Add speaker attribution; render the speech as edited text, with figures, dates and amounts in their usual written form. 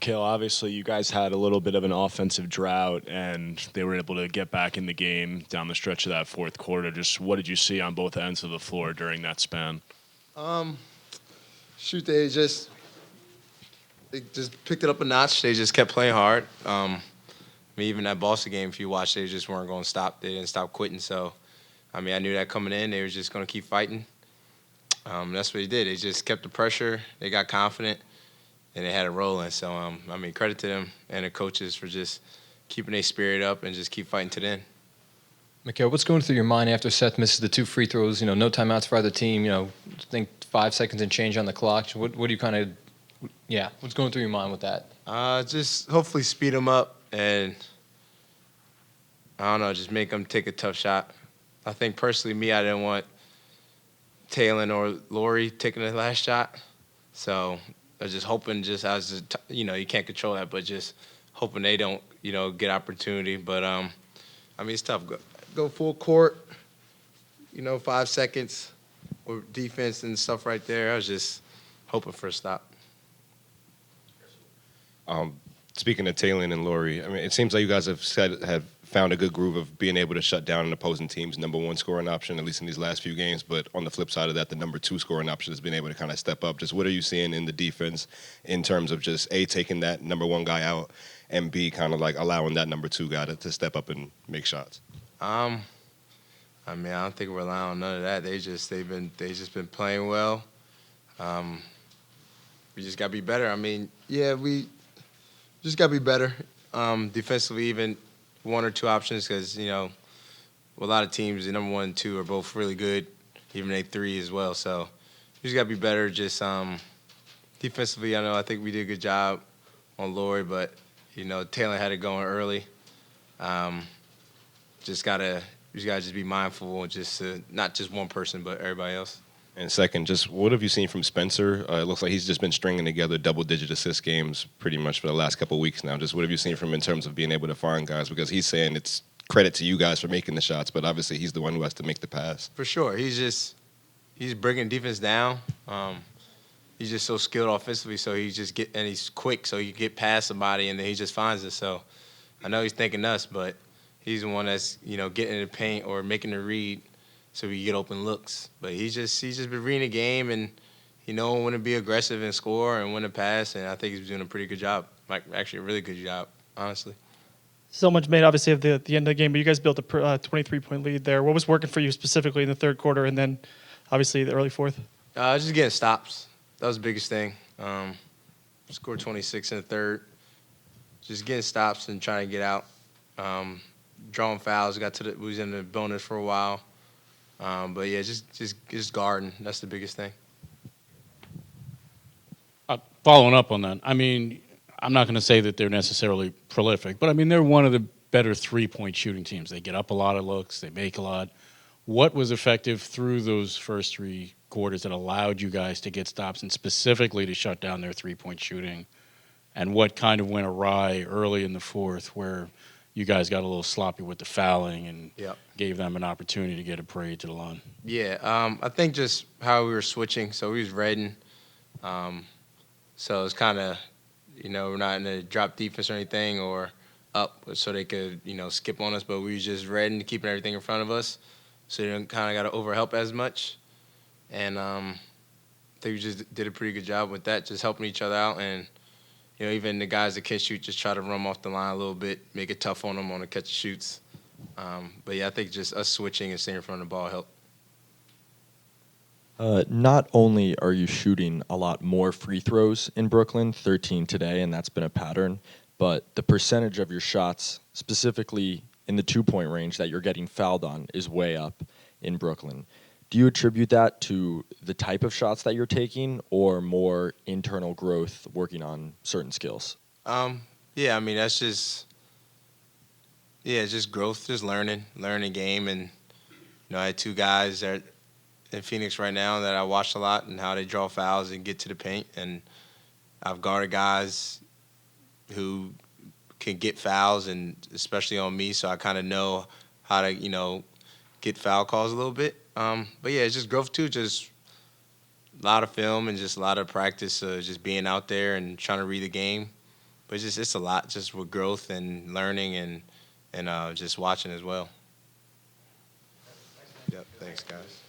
Speaker 1: Mikal, obviously you guys had a little bit of an offensive drought, and they were able to get back in the game down the stretch of that fourth quarter. Just what did you see on both ends of the floor during that span?
Speaker 2: Um, Shoot, they just picked it up a notch. They just kept playing hard. I mean, even that Boston game, if you watch, they just weren't going to stop. They didn't stop quitting. So, I mean, I knew that coming in, they were just going to keep fighting. That's what they did. They just kept the pressure. They got confident, and they had it rolling. So, I mean, credit to them and the coaches for just keeping their spirit up and just keep fighting to the end.
Speaker 3: Mikhail, what's going through your mind after Seth misses the two free throws? No timeouts for either team. I think 5 seconds and change on the clock. What do you kind of, what's going through your mind with that?
Speaker 2: Just hopefully speed them up and, I don't know, just make them take a tough shot. I think personally, I didn't want Talon or Laurie taking the last shot. So I was just hoping, you can't control that, but just hoping they don't, get opportunity. But, I mean, it's tough. Go full court, 5 seconds with defense and stuff right there. I was just hoping for a stop.
Speaker 4: Speaking of Talon and Laurie, I mean, it seems like you guys have found a good groove of being able to shut down an opposing team's number one scoring option, at least in these last few games. But on the flip side of that, the number two scoring option has been able to kind of step up. Just what are you seeing in the defense in terms of just A, taking that number one guy out, and B, kind of like allowing that number two guy to step up and make shots?
Speaker 2: I mean, I don't think we're relying on none of that. They just been playing well. We just got to be better. I mean, we just got to be better. Defensively, even one or two options, because a lot of teams, the number one and two are both really good, even they three as well. So we just got to be better. Just defensively, I think we did a good job on Laurie, but Taylor had it going early. You just gotta be mindful and just not just one person, but everybody else.
Speaker 4: And second, just what have you seen from Spencer? It looks like he's just been stringing together double-digit assist games pretty much for the last couple of weeks now. Just what have you seen from him in terms of being able to find guys? Because he's saying it's credit to you guys for making the shots, but obviously he's the one who has to make the pass.
Speaker 2: For sure. He's breaking defense down. He's just so skilled offensively, so and he's quick, so he can get past somebody, and then he just finds it. So I know he's thinking us, but he's the one that's, getting in the paint or making the read so we get open looks. But he's just been reading the game and when to be aggressive and score and when to pass, and I think he's doing a pretty good job. Like, actually a really good job, honestly.
Speaker 5: So much made, obviously, at the end of the game, but you guys built a 23-point lead there. What was working for you specifically in the third quarter and then, obviously, the early fourth?
Speaker 2: Just getting stops. That was the biggest thing. Scored 26 in the third. Just getting stops and trying to get out. Drawing fouls. We was in the bonus for a while. But yeah, just guarding. That's the biggest thing.
Speaker 6: Following up on that, I mean, I'm not going to say that they're necessarily prolific, but I mean, they're one of the better three-point shooting teams. They get up a lot of looks. They make a lot. What was effective through those first three quarters that allowed you guys to get stops and specifically to shut down their three-point shooting? And what kind of went awry early in the fourth where you guys got a little sloppy with the fouling and gave them an opportunity to get a parade to the line?
Speaker 2: Yeah, I think just how we were switching. So we was reading. So it's kind of, we're not in a drop defense or anything or up so they could, skip on us. But we was just reading, keeping everything in front of us. So you didn't kind of got to overhelp as much. And I think we just did a pretty good job with that, just helping each other out. And, even the guys that can shoot, just try to run them off the line a little bit, make it tough on them on the catch and shoots. But, yeah, I think just us switching and staying in front of the ball helped.
Speaker 7: Not only are you shooting a lot more free throws in Brooklyn, 13 today, and that's been a pattern, but the percentage of your shots, specifically in the two-point range that you're getting fouled on, is way up in Brooklyn. Do you attribute that to the type of shots that you're taking or more internal growth working on certain skills?
Speaker 2: Yeah, I mean, that's just growth, just learning the game. And, I had two guys that in Phoenix right now that I watch a lot and how they draw fouls and get to the paint. And I've guarded guys who can get fouls, and especially on me, so I kind of know how to, get foul calls a little bit. But, yeah, it's just growth, too, just a lot of film and just a lot of practice, just being out there and trying to read the game. But it's a lot just with growth and learning and just watching as well. Yep. Thanks, guys.